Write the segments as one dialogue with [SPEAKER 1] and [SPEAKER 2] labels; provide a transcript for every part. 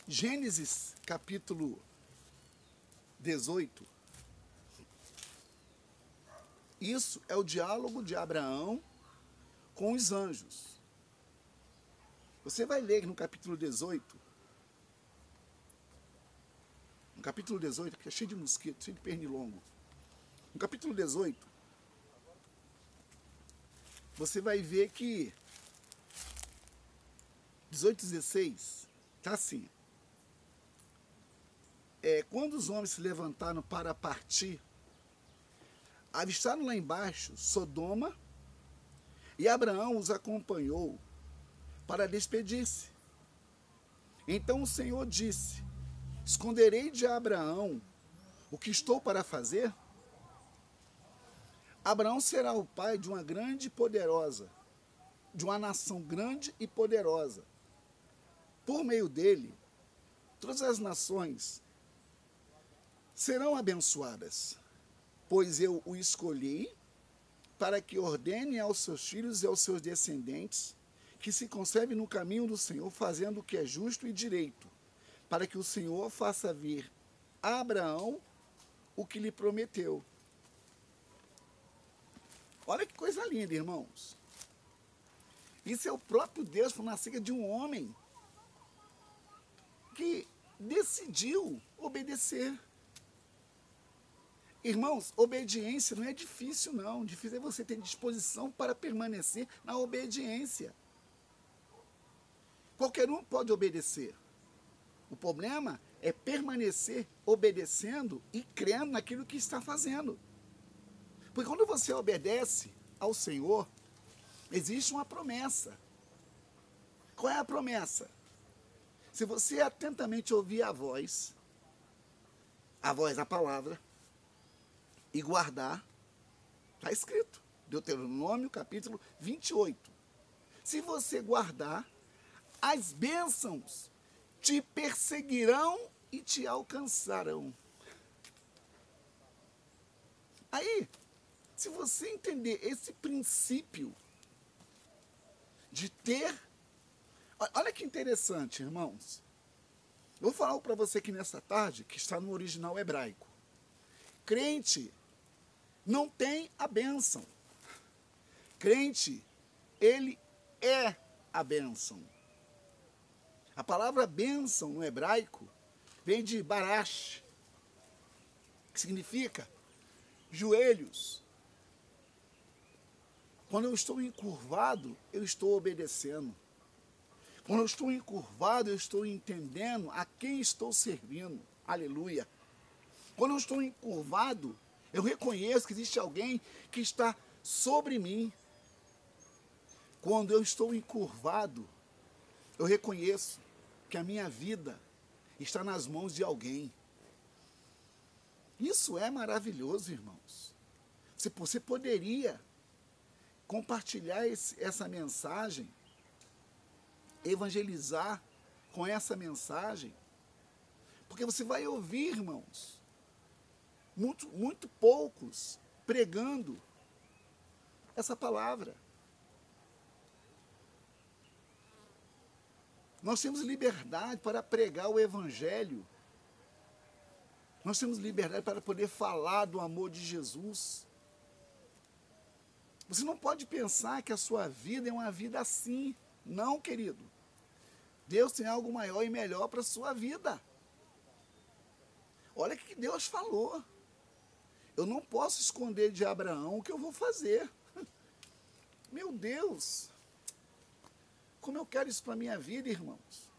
[SPEAKER 1] Gênesis capítulo 18. Isso é o diálogo de Abraão com os anjos. Você vai ler no capítulo 18. No capítulo 18, que é cheio de mosquito, cheio de pernilongo. No capítulo 18, você vai ver que 18:16 está assim. Quando os homens se levantaram para partir, avistaram lá embaixo Sodoma, e Abraão os acompanhou para despedir-se. Então o Senhor disse: esconderei de Abraão o que estou para fazer? Abraão será o pai de uma grande e poderosa, de uma nação grande e poderosa. Por meio dele, todas as nações serão abençoadas, pois eu o escolhi para que ordene aos seus filhos e aos seus descendentes que se conservem no caminho do Senhor, fazendo o que é justo e direito, para que o Senhor faça vir a Abraão o que lhe prometeu. Olha que coisa linda, irmãos. Isso é o próprio Deus falando acerca de um homem que decidiu obedecer. Irmãos, obediência não é difícil, não. Difícil é você ter disposição para permanecer na obediência. Qualquer um pode obedecer. O problema é permanecer obedecendo e crendo naquilo que está fazendo. Porque quando você obedece ao Senhor, existe uma promessa. Qual é a promessa? Se você atentamente ouvir a voz, a palavra, e guardar, está escrito, Deuteronômio capítulo 28. Se você guardar, as bênçãos te perseguirão e te alcançarão. Aí, se você entender esse princípio de ter... Olha que interessante, irmãos. Eu vou falar para você aqui nessa tarde, que está no original hebraico. Crente não tem a bênção. Crente, ele é a bênção. A palavra bênção no hebraico vem de barash, que significa joelhos. Quando eu estou encurvado, eu estou obedecendo. Quando eu estou encurvado, eu estou entendendo a quem estou servindo. Aleluia. Quando eu estou encurvado, eu reconheço que existe alguém que está sobre mim. Quando eu estou encurvado, eu reconheço que a minha vida está nas mãos de alguém. Isso é maravilhoso, irmãos. Você poderia compartilhar essa mensagem, evangelizar com essa mensagem, porque você vai ouvir, irmãos, muito poucos pregando essa palavra. Nós temos liberdade para pregar o evangelho. Nós temos liberdade para poder falar do amor de Jesus. Você não pode pensar que a sua vida é uma vida assim. Não, querido. Deus tem algo maior e melhor para a sua vida. Olha o que Deus falou. Eu não posso esconder de Abraão o que eu vou fazer. Meu Deus! Como eu quero isso para a minha vida, irmãos.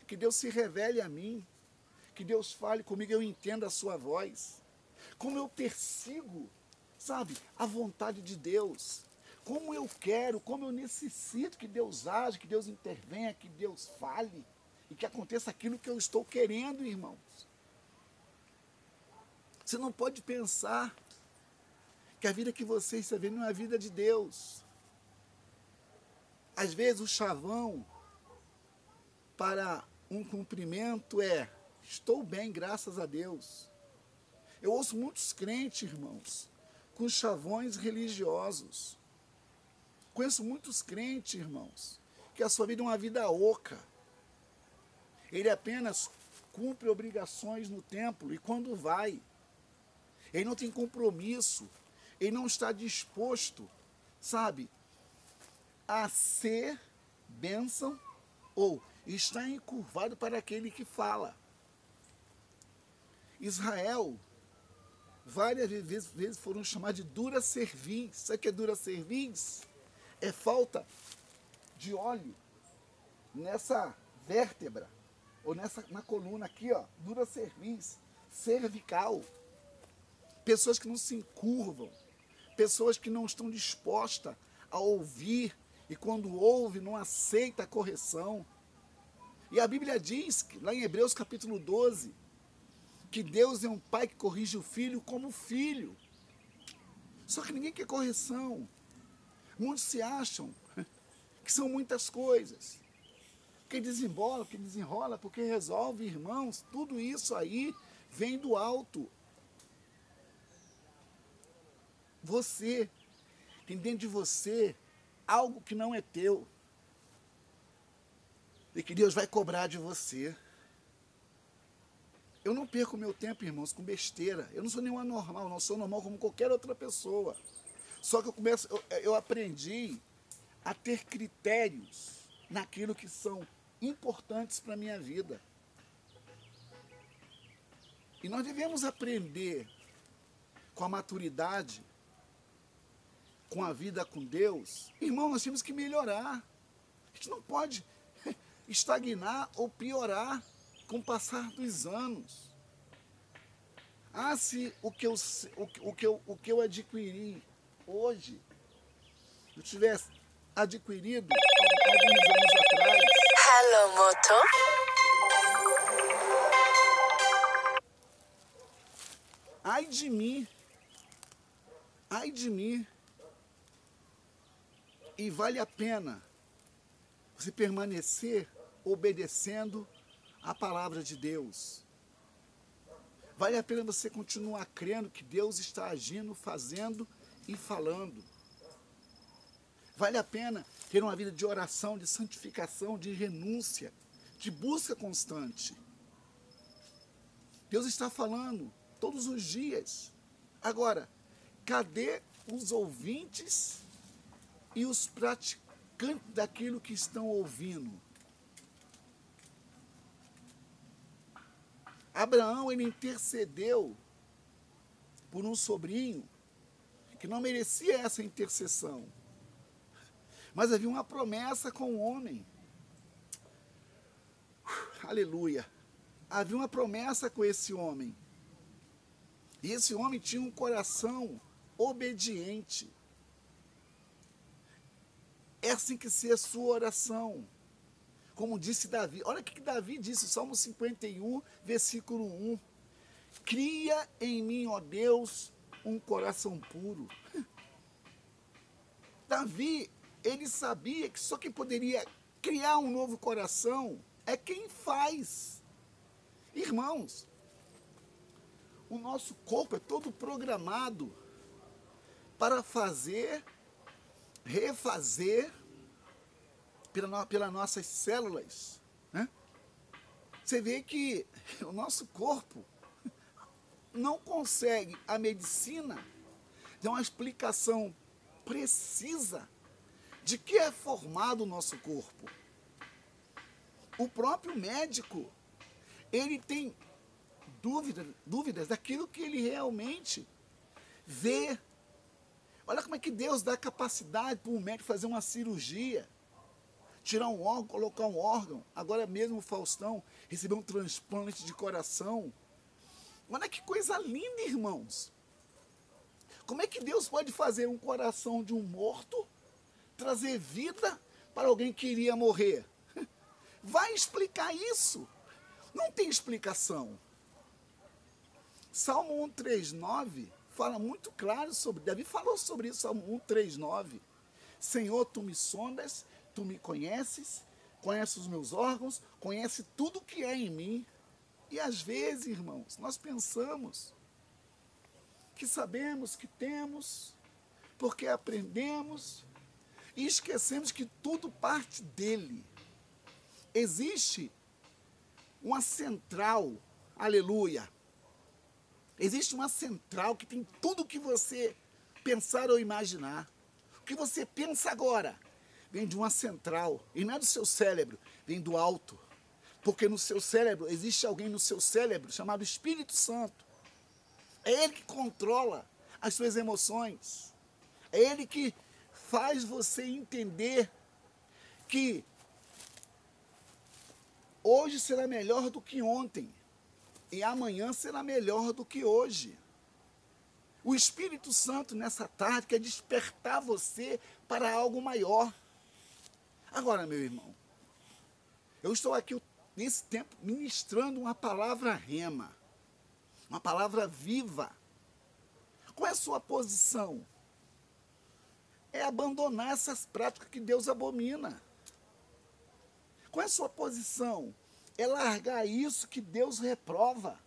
[SPEAKER 1] Que Deus se revele a mim. Que Deus fale comigo e eu entenda a sua voz. Como eu persigo, sabe, a vontade de Deus. Como eu quero, como eu necessito que Deus age, que Deus intervenha, que Deus fale. E que aconteça aquilo que eu estou querendo, irmãos. Você não pode pensar que a vida que você está vivendo não é a vida de Deus. Às vezes o chavão para um cumprimento é: estou bem, graças a Deus. Eu ouço muitos crentes, irmãos, com chavões religiosos. Conheço muitos crentes, irmãos, que a sua vida é uma vida oca. Ele apenas cumpre obrigações no templo e quando vai, ele não tem compromisso, ele não está disposto, sabe, a ser bênção ou está encurvado para aquele que fala. Israel, várias vezes foram chamados de dura cerviz. Sabe o que é dura cerviz? É falta de óleo nessa vértebra, ou na coluna aqui, ó, dura cerviz, cervical. Pessoas que não se encurvam, pessoas que não estão dispostas a ouvir, e quando ouve, não aceita a correção. E a Bíblia diz, lá em Hebreus capítulo 12, que Deus é um pai que corrige o filho como filho. Só que ninguém quer correção. Muitos se acham que são muitas coisas. Que desenrola, porque resolve, irmãos, tudo isso aí vem do alto. Você, tem dentro de você algo que não é teu. E que Deus vai cobrar de você. Eu não perco meu tempo, irmãos, com besteira. Eu não sou nenhum anormal, não sou normal como qualquer outra pessoa. Só que eu aprendi a ter critérios naquilo que são importantes para a minha vida. E nós devemos aprender com a maturidade, com a vida com Deus. Irmão, nós temos que melhorar. A gente não pode estagnar ou piorar com o passar dos anos. Ah, se o que eu adquiri hoje, eu tivesse adquirido alguns anos atrás.
[SPEAKER 2] Hello, Moto.
[SPEAKER 1] Ai de mim. Ai de mim. E vale a pena você permanecer obedecendo a palavra de Deus. Vale a pena você continuar crendo que Deus está agindo, fazendo e falando. Vale a pena ter uma vida de oração, de santificação, de renúncia, de busca constante. Deus está falando todos os dias. Agora, cadê os ouvintes e os praticantes daquilo que estão ouvindo? Abraão, ele intercedeu por um sobrinho que não merecia essa intercessão. Mas havia uma promessa com o homem. Aleluia. Havia uma promessa com esse homem. E esse homem tinha um coração obediente. É assim que se é a sua oração. Como disse Davi. Olha o que Davi disse, Salmo 51, versículo 1. Cria em mim, ó Deus, um coração puro. Davi, ele sabia que só quem poderia criar um novo coração é quem faz. Irmãos, o nosso corpo é todo programado para fazer, refazer pelas nossas células, né? Você vê que o nosso corpo não consegue, a medicina dar uma explicação precisa de que é formado o nosso corpo. O próprio médico, ele tem dúvidas daquilo que ele realmente vê. Olha como é que Deus dá capacidade para um médico fazer uma cirurgia, tirar um órgão, colocar um órgão. Agora mesmo o Faustão recebeu um transplante de coração. Olha que coisa linda, irmãos. Como é que Deus pode fazer um coração de um morto trazer vida para alguém que iria morrer? Vai explicar isso? Não tem explicação. Salmo 139 fala muito claro sobre, Davi falou sobre isso, Salmo 139. Senhor, tu me sondas, tu me conheces, conheces os meus órgãos, conhece tudo que é em mim. E às vezes, irmãos, nós pensamos que sabemos, que temos, porque aprendemos e esquecemos que tudo parte dele. Existe uma central, aleluia. Existe uma central que tem tudo o que você pensar ou imaginar. O que você pensa agora vem de uma central, e não é do seu cérebro, vem do alto. Porque no seu cérebro, existe alguém no seu cérebro chamado Espírito Santo. É ele que controla as suas emoções. É ele que faz você entender que hoje será melhor do que ontem e amanhã será melhor do que hoje. O Espírito Santo nessa tarde quer despertar você para algo maior. Agora, meu irmão, eu estou aqui nesse tempo ministrando uma palavra rema, uma palavra viva. Qual é a sua posição? É abandonar essas práticas que Deus abomina. Qual é a sua posição? É largar isso que Deus reprova.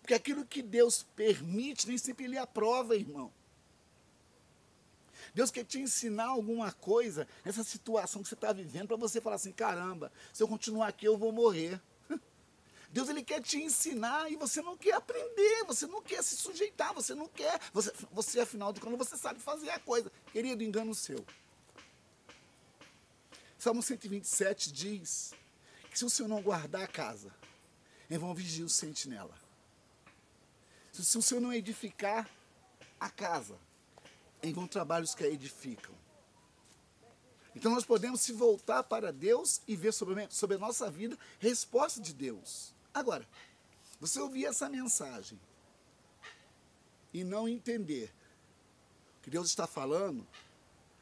[SPEAKER 1] Porque aquilo que Deus permite, nem sempre Ele aprova, irmão. Deus quer te ensinar alguma coisa nessa situação que você está vivendo, para você falar assim, caramba, se eu continuar aqui eu vou morrer. Deus, Ele quer te ensinar e você não quer aprender, você não quer se sujeitar, você não quer. Você afinal de contas, você sabe fazer a coisa. Querido, engano seu. Salmo 127 diz que se o Senhor não guardar a casa, em vão vigiar o sentinela. Se o Senhor não edificar a casa, em vão trabalhos que a edificam. Então nós podemos se voltar para Deus e ver sobre a nossa vida resposta de Deus. Agora, você ouvir essa mensagem e não entender o que Deus está falando,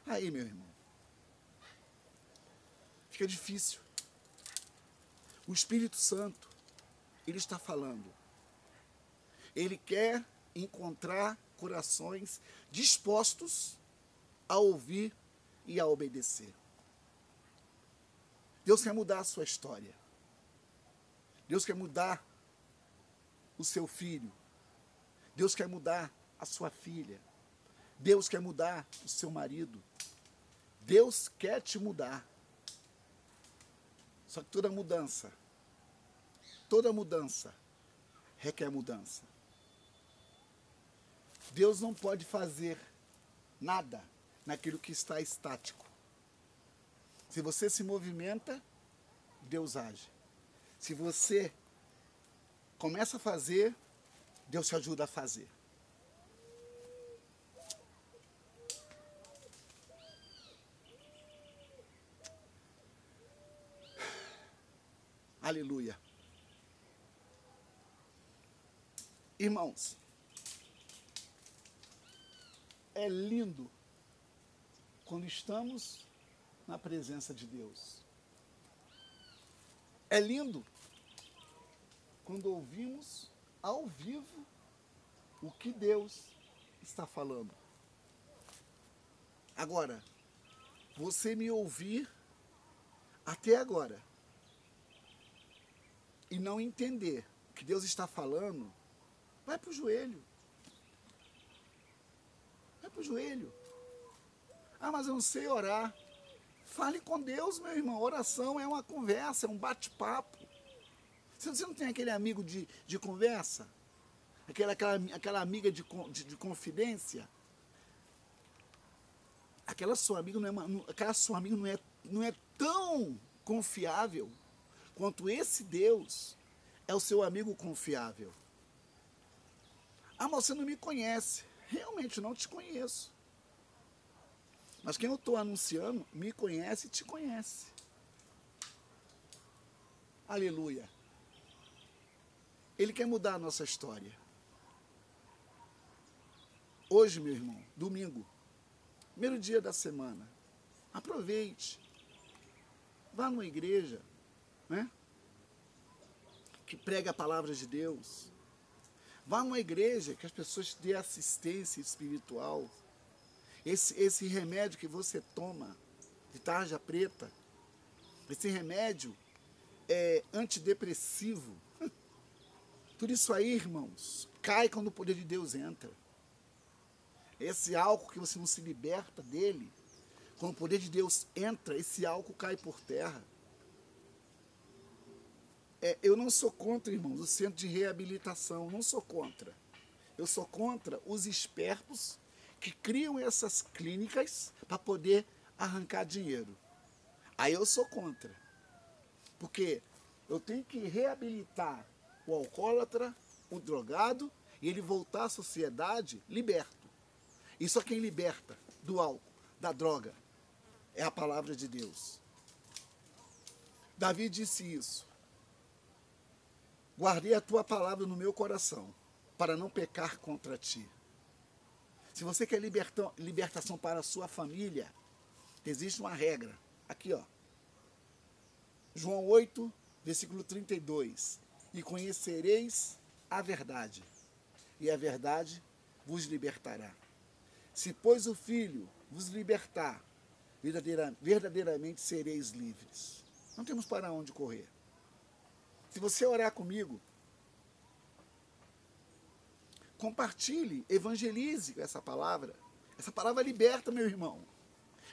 [SPEAKER 1] aí, meu irmão, fica difícil. O Espírito Santo, Ele está falando. Ele quer encontrar corações dispostos a ouvir e a obedecer. Deus quer mudar a sua história. Deus quer mudar o seu filho. Deus quer mudar a sua filha. Deus quer mudar o seu marido. Deus quer te mudar. Só que toda mudança requer mudança. Deus não pode fazer nada naquilo que está estático. Se você se movimenta, Deus age. Se você começa a fazer, Deus te ajuda a fazer. Aleluia. Irmãos, é lindo quando estamos na presença de Deus. É lindo quando ouvimos ao vivo o que Deus está falando. Agora, você me ouvir até agora e não entender o que Deus está falando, vai para o joelho. Vai para o joelho. Ah, mas eu não sei orar. Fale com Deus, meu irmão. Oração é uma conversa, é um bate-papo. Você não tem aquele amigo de conversa? Aquela amiga de confidência? Aquela sua amiga não é tão confiável quanto esse Deus é o seu amigo confiável. Ah, mas você não me conhece. Realmente não te conheço. Mas quem eu estou anunciando me conhece e te conhece. Aleluia. Ele quer mudar a nossa história. Hoje, meu irmão, domingo, primeiro dia da semana, aproveite. Vá numa igreja, né, que prega a palavra de Deus. Vá numa igreja que as pessoas dêem assistência espiritual. Esse remédio que você toma, de tarja preta, esse remédio é antidepressivo. Tudo isso aí, irmãos, cai quando o poder de Deus entra. Esse álcool que você não se liberta dele, quando o poder de Deus entra, esse álcool cai por terra. Eu não sou contra, irmãos, o centro de reabilitação, não sou contra. Eu sou contra os espertos que criam essas clínicas para poder arrancar dinheiro. Aí eu sou contra. Porque eu tenho que reabilitar o alcoólatra, o drogado, e ele voltar à sociedade liberto. E só quem liberta do álcool, da droga, é a palavra de Deus. Davi disse isso. Guardei a tua palavra no meu coração, para não pecar contra ti. Se você quer libertação para a sua família, existe uma regra. Aqui, ó. João 8, versículo 32. E conhecereis a verdade, e a verdade vos libertará. Se, pois, o Filho vos libertar, verdadeiramente sereis livres. Não temos para onde correr. Se você orar comigo, compartilhe, evangelize essa palavra. Essa palavra liberta, meu irmão.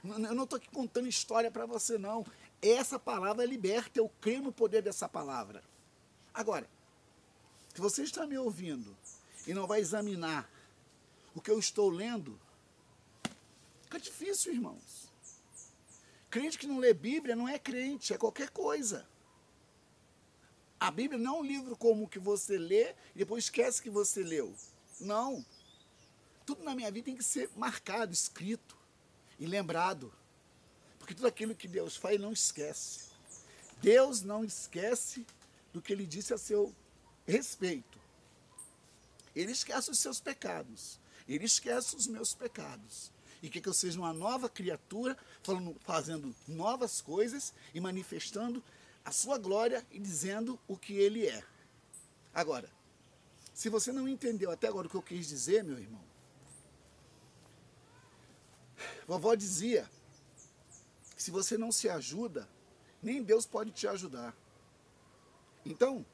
[SPEAKER 1] Eu não estou aqui contando história para você, não. Essa palavra liberta, eu creio no poder dessa palavra. Agora, se você está me ouvindo e não vai examinar o que eu estou lendo, fica difícil, irmãos. Crente que não lê Bíblia não é crente, é qualquer coisa. A Bíblia não é um livro como que você lê e depois esquece que você leu. Não. Tudo na minha vida tem que ser marcado, escrito e lembrado. Porque tudo aquilo que Deus faz, Ele não esquece. Deus não esquece do que Ele disse a seu respeito. Ele esquece os seus pecados. Ele esquece os meus pecados. E quer que eu seja uma nova criatura, fazendo novas coisas e manifestando a sua glória e dizendo o que Ele é. Agora, se você não entendeu até agora o que eu quis dizer, meu irmão, vovó dizia que se você não se ajuda, nem Deus pode te ajudar. Então,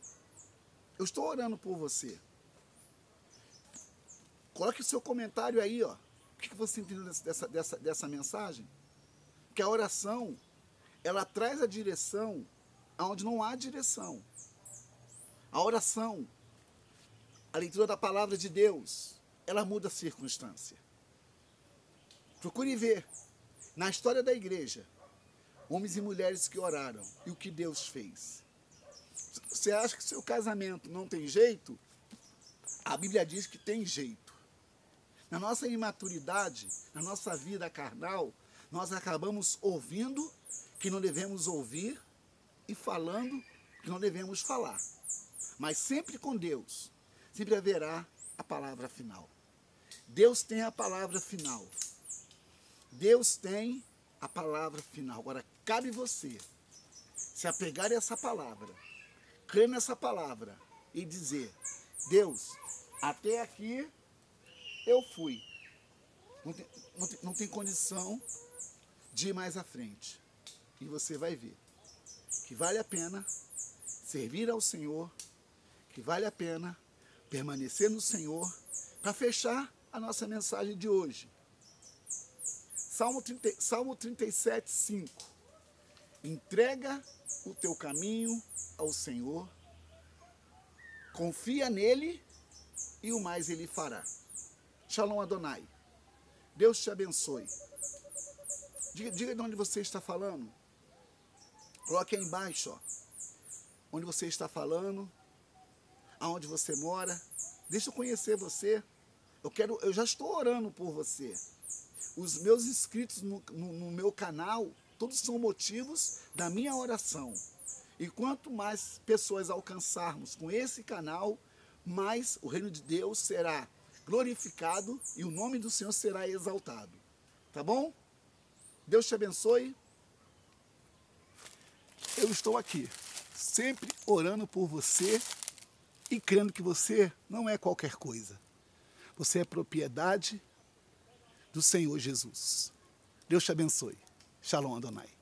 [SPEAKER 1] eu estou orando por você. Coloque o seu comentário aí, ó. O que você entendeu dessa mensagem? Que a oração, ela traz a direção aonde não há direção. A oração, a leitura da palavra de Deus, ela muda a circunstância. Procure ver, na história da igreja, homens e mulheres que oraram e o que Deus fez. Você acha que seu casamento não tem jeito? A Bíblia diz que tem jeito. Na nossa imaturidade, na nossa vida carnal, nós acabamos ouvindo que não devemos ouvir e falando que não devemos falar. Mas sempre com Deus, sempre haverá a palavra final. Deus tem a palavra final. Deus tem a palavra final. Agora, cabe você se apegar a essa palavra, crer nessa palavra e dizer: Deus, até aqui eu fui. Não tem condição de ir mais à frente. E você vai ver que vale a pena servir ao Senhor, que vale a pena permanecer no Senhor, para fechar a nossa mensagem de hoje. Salmo 37, 5. Entrega o teu caminho ao Senhor, confia nele e o mais ele fará. Shalom Adonai. Deus te abençoe. Diga de onde você está falando. Coloque aí embaixo, ó, onde você está falando, aonde você mora. Deixa eu conhecer você. Eu já estou orando por você. Os meus inscritos no meu canal, todos são motivos da minha oração. E quanto mais pessoas alcançarmos com esse canal, mais o reino de Deus será glorificado e o nome do Senhor será exaltado. Tá bom? Deus te abençoe. Eu estou aqui, sempre orando por você e crendo que você não é qualquer coisa. Você é propriedade do Senhor Jesus. Deus te abençoe. Shalom Adonai.